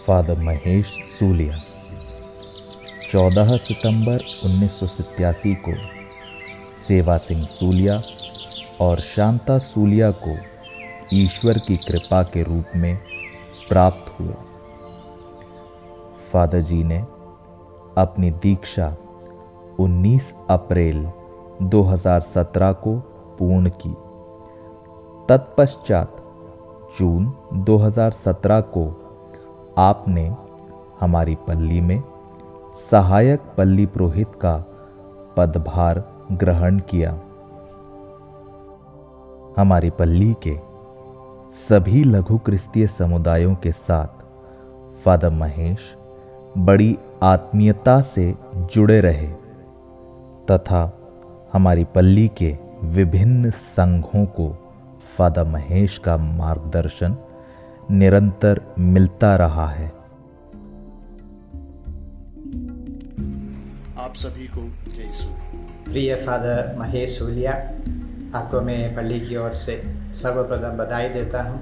Father Mahesh सूलिया 14 सितंबर 1987 को सेवा सिंह सूलिया और शांता सूलिया को ईश्वर की कृपा के रूप में प्राप्त हुए। फादर जी ने अपनी दीक्षा 19 अप्रैल 2017 को पूर्ण की। तत्पश्चात जून 2017 को आपने हमारी पल्ली में सहायक पल्ली पुरोहित का पदभार ग्रहण किया। हमारी पल्ली के सभी लघु क्रिस्तीय समुदायों के साथ फादर महेश बड़ी आत्मीयता से जुड़े रहे तथा हमारी पल्ली के विभिन्न संघों को फादर महेश का मार्गदर्शन निरंतर मिलता रहा है। आप सभी को जय यीशु। प्रिय फादर महेश सूलिया, आपको मैं पल्ली की ओर से सर्वप्रथम बधाई देता हूं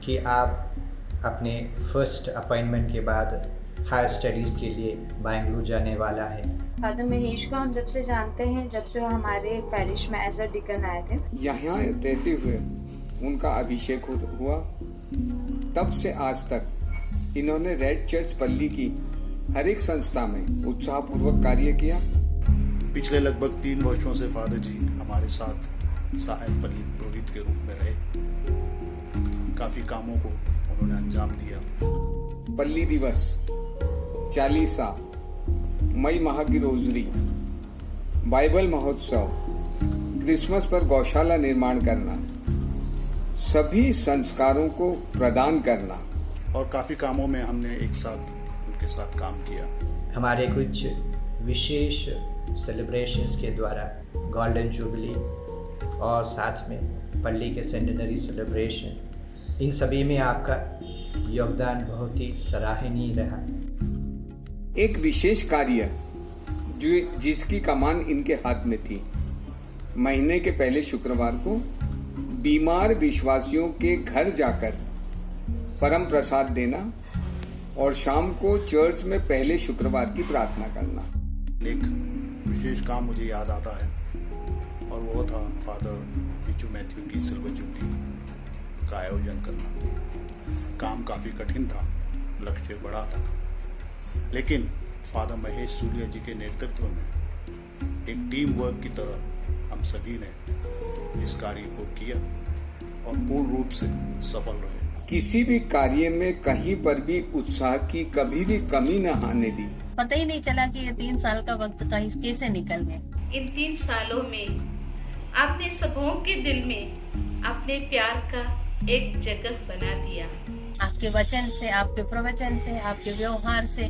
कि आप अपने फर्स्ट अपॉइंटमेंट के बाद हायर स्टडीज़ के लिए बेंगलुरु जाने वाला है। फादर महेश को हम जब से जानते हैं, जब से वो हमारे पैरिश में एज अ डिकन आए थे। यहाँ रहते हुए उनका अभिषेक हुआ, तब से आज तक इन्होंने रेड चर्च पल्ली की हर एक संस्था में उत्साहपूर्वक कार्य किया। पिछले लगभग 3 वर्षों से फादर जी हमारे साथ सहायक पल्ली पुरोहित के रूप में रहे। काफी कामों को उन्होंने अंजाम दिया। पल्ली दिवस, चालीसा, मई माह की रोजरी, बाइबल महोत्सव, क्रिसमस पर गौशाला निर्माण करना, सभी संस्कारों को प्रदान करना और काफी कामों में हमने एक साथ उनके साथ काम किया। हमारे कुछ विशेष सेलिब्रेशंस के द्वारा गोल्डन जुबली और साथ में पल्ली के सेंटेनरी सेलिब्रेशन, इन सभी में आपका योगदान बहुत ही सराहनीय रहा। एक विशेष कार्य जिसकी कमान इनके हाथ में थी, महीने के पहले शुक्रवार को बीमार विश्वासियों के घर जाकर परम प्रसाद देना और शाम को चर्च में पहले शुक्रवार की प्रार्थना करना। एक विशेष काम मुझे याद आता है और वो था फादर यीशु मैथ्यू की सिल्वर जुबली का आयोजन करना। काम काफ़ी कठिन था, लक्ष्य बड़ा था, लेकिन फादर महेश सूलिया जी के नेतृत्व में एक टीम वर्क की तरह हम सभी ने इस कार्य को किया और पूर्ण रूप से सफल रहे। किसी भी कार्य में कहीं पर भी उत्साह की कभी भी कमी न आने दी। पता ही नहीं चला कि ये 3 साल का वक्त कैसे निकल गए। इन 3 सालों में आपने सबों के दिल में अपने प्यार का एक जगह बना दिया। आपके वचन से, आपके प्रवचन से, आपके व्यवहार से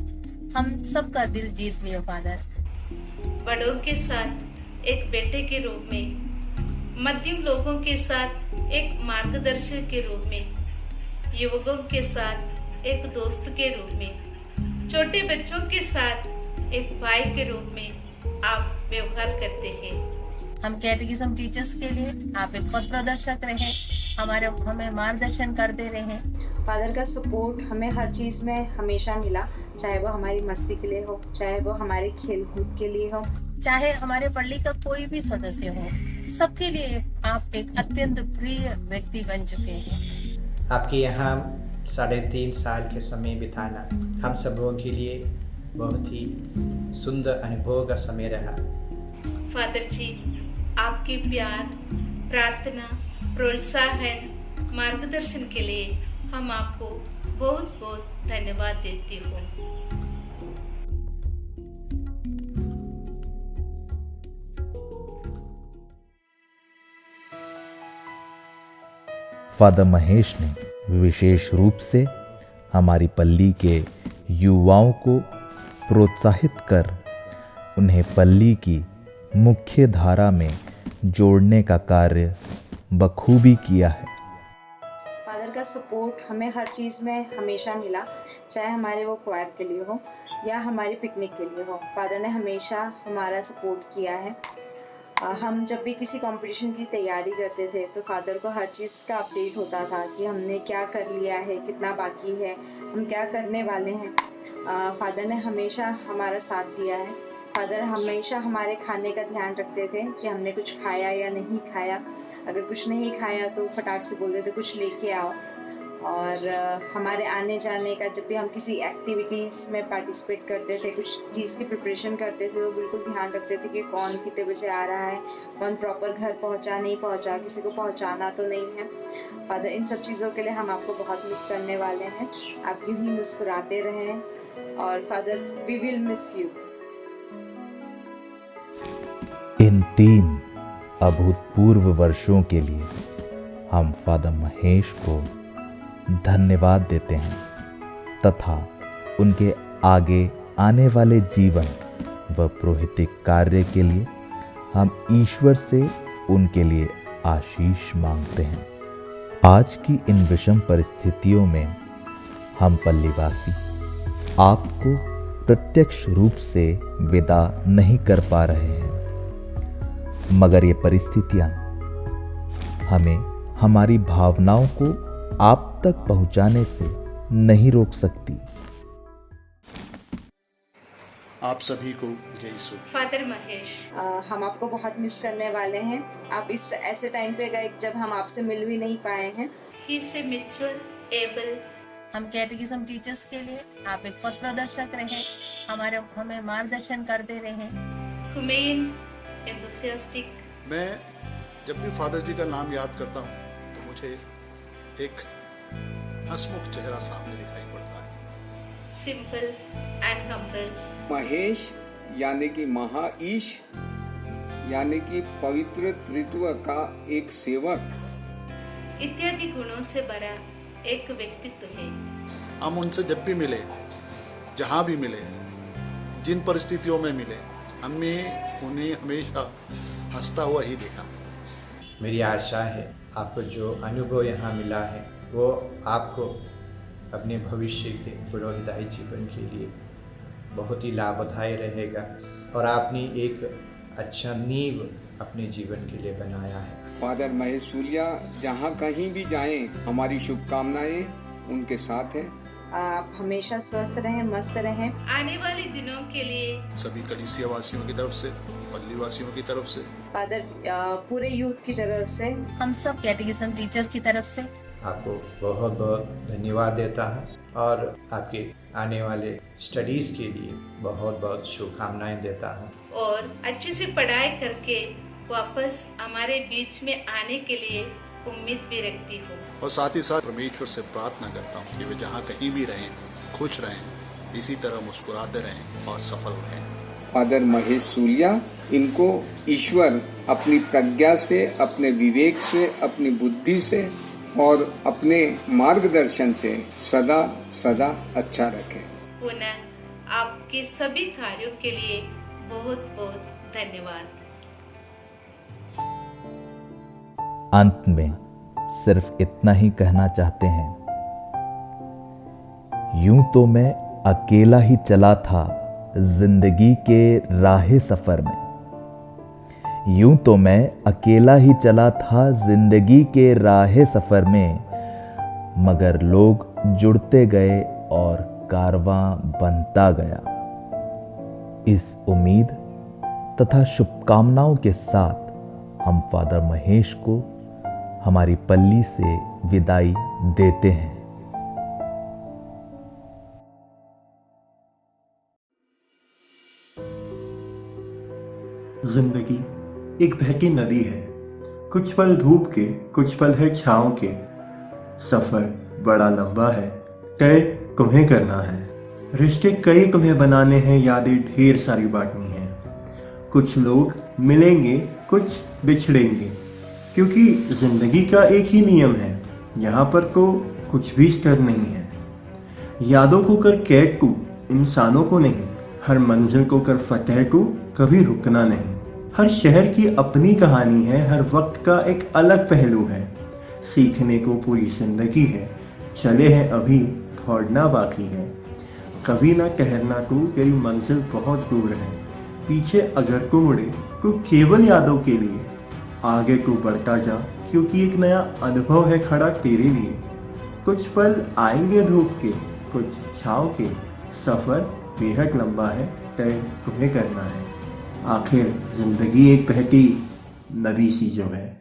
हम सबका दिल जीत लिया फादर। बड़ों के साथ एक बेटे के रूप में, मध्यम लोगों के साथ एक मार्गदर्शक के रूप में, युवकों के साथ एक दोस्त के रूप में, छोटे बच्चों के साथ एक भाई के रूप में आप व्यवहार करते हैं। हम कैटेकिज्म टीचर्स के लिए आप एक पथ प्रदर्शक रहे, हमें मार्गदर्शन करते रहे। फादर का सपोर्ट हमें हर चीज़ में हमेशा मिला, चाहे वो हमारी मस्ती के लिए हो, चाहे वो हमारे खेल कूद के लिए हो, चाहे हमारे पल्ली का कोई भी सदस्य हो, सबके लिए आप एक अत्यंत प्रिय व्यक्ति बन चुके हैं। आपके यहाँ 3.5 साल के समय बिताना हम सबों के लिए बहुत ही सुंदर अनुभव का समय रहा। फादर जी, आपकी प्यार, प्रार्थना, प्रोत्साहन, मार्गदर्शन के लिए हम आपको बहुत बहुत धन्यवाद देती हूँ। फादर महेश ने विशेष रूप से हमारी पल्ली के युवाओं को प्रोत्साहित कर उन्हें पल्ली की मुख्य धारा में जोड़ने का कार्य बखूबी किया है। फादर का सपोर्ट हमें हर चीज़ में हमेशा मिला, चाहे हमारे वो क्वायर के लिए हो या हमारी पिकनिक के लिए हो। फादर ने हमेशा हमारा सपोर्ट किया है हम जब भी किसी कंपटीशन की तैयारी करते थे तो फादर को हर चीज़ का अपडेट होता था कि हमने क्या कर लिया है, कितना बाकी है, हम क्या करने वाले हैं। फादर ने हमेशा हमारा साथ दिया है। फादर हमेशा हमारे खाने का ध्यान रखते थे कि हमने कुछ खाया या नहीं खाया। अगर कुछ नहीं खाया तो फटाक से बोलते थे कुछ लेके आओ। और हमारे आने जाने का, जब भी हम किसी एक्टिविटीज़ में पार्टिसिपेट करते थे, कुछ चीज़ की प्रिपरेशन करते थे, तो बिल्कुल ध्यान रखते थे कि कौन कितने बजे आ रहा है, कौन प्रॉपर घर पहुंचा नहीं पहुंचा, किसी को पहुंचाना तो नहीं है। फादर, इन सब चीज़ों के लिए हम आपको बहुत मिस करने वाले हैं। आप यूँ ही मुस्कुराते रहें और father, we will miss you. इन 3 अभूतपूर्व वर्षों के लिए हम फादर महेश को धन्यवाद देते हैं तथा उनके आगे आने वाले जीवन व पुरोहितिक कार्य के लिए हम ईश्वर से उनके लिए आशीष मांगते हैं। आज की इन विषम परिस्थितियों में हम पल्लीवासी आपको प्रत्यक्ष रूप से विदा नहीं कर पा रहे हैं, मगर ये परिस्थितियां हमें हमारी भावनाओं को आप तक पहुंचाने से नहीं रोक सकती। आप सभी को जय यीशु। फादर महेश, हम आपको बहुत मिस करने वाले हैं। आप इस ऐसे टाइम पे गए जब हम आपसे मिल भी नहीं पाए हैं। he is a mature, able, हम कैटेकिज्म टीचर्स के लिए आप एक पथ प्रदर्शक रहे, हमें मार्गदर्शन करते रहे। humane, enthusiastic, मैं जब भी फादर जी का नाम याद करता हूँ तो मुझे एक हंसमुख चेहरा सामने दिखाई पड़ता है। simple and humble, महेश यानी कि महाईश यानी कि पवित्र त्रित्व का एक सेवक इत्यादि गुणों से भरा एक व्यक्तित्व है। हम उनसे जब भी मिले, जहाँ भी मिले, जिन परिस्थितियों में मिले, हमने उन्हें हमेशा हंसता हुआ ही देखा। मेरी आशा है आपको जो अनुभव यहाँ मिला है वो आपको अपने भविष्य के पुरोहिताई जीवन के लिए बहुत ही लाभदायी रहेगा और आपने एक अच्छा नींव अपने जीवन के लिए बनाया है। फादर महेश सूलिया जहाँ कहीं भी जाएं, हमारी शुभकामनाएं उनके साथ है। आप हमेशा स्वस्थ रहें, मस्त रहें। आने वाले दिनों के लिए सभी कलीसिया वासियों की तरफ से, पल्ली वासियों की तरफ से, फादर, पूरे यूथ की तरफ से, हम सब कैटेकिज्म टीचर्स की तरफ से आपको बहुत बहुत धन्यवाद देता हूँ और आपके आने वाले स्टडीज़ के लिए बहुत बहुत शुभकामनाएं देता हूँ और अच्छे से पढ़ाई करके वापस हमारे बीच में आने के लिए उम्मीद भी रखती हूँ। और साथ ही साथ परमेश्वर से प्रार्थना करता हूँ कि वे जहाँ कहीं भी रहें, खुश रहें, इसी तरह मुस्कुराते रहें और सफल रहें। फादर महेश सूलिया, इनको ईश्वर अपनी प्रज्ञा से, अपने विवेक से, अपनी बुद्धि से और अपने मार्गदर्शन से सदा सदा अच्छा रखे। पुनः आपके सभी कार्यों के लिए बहुत बहुत धन्यवाद। अंत में सिर्फ इतना ही कहना चाहते हैं, यूं तो मैं अकेला ही चला था जिंदगी के राह सफर में, यूं तो मैं अकेला ही चला था जिंदगी के राह सफर में, मगर लोग जुड़ते गए और कारवां बनता गया। इस उम्मीद तथा शुभकामनाओं के साथ हम फादर महेश को हमारी पल्ली से विदाई देते हैं। जिंदगी एक बहती नदी है, कुछ पल धूप के, कुछ पल है छाँव के। सफर बड़ा लंबा है, तय तुम्हें करना है। रिश्ते कई तुम्हें बनाने हैं, यादें ढेर सारी बांटनी है। कुछ लोग मिलेंगे, कुछ बिछड़ेंगे, क्योंकि जिंदगी का एक ही नियम है, यहाँ पर तो कुछ भी स्थिर नहीं है। यादों को कर कैद तू, इंसानों को नहीं। हर मंजिल को कर फतेह तू, कभी रुकना नहीं। हर शहर की अपनी कहानी है, हर वक्त का एक अलग पहलू है। सीखने को पूरी जिंदगी है, चले हैं अभी, दौड़ना बाकी है। कभी ना ठहरना तू, तेरी मंजिल बहुत दूर है। पीछे अगर को मुड़े तो केवल यादों के लिए, आगे को बढ़ता जा क्योंकि एक नया अनुभव है खड़ा तेरे लिए। कुछ पल आएंगे धूप के, कुछ छाँव के, सफ़र बेहद लंबा है, तय तुम्हें करना है। आखिर जिंदगी एक बहती नदी सी जो है।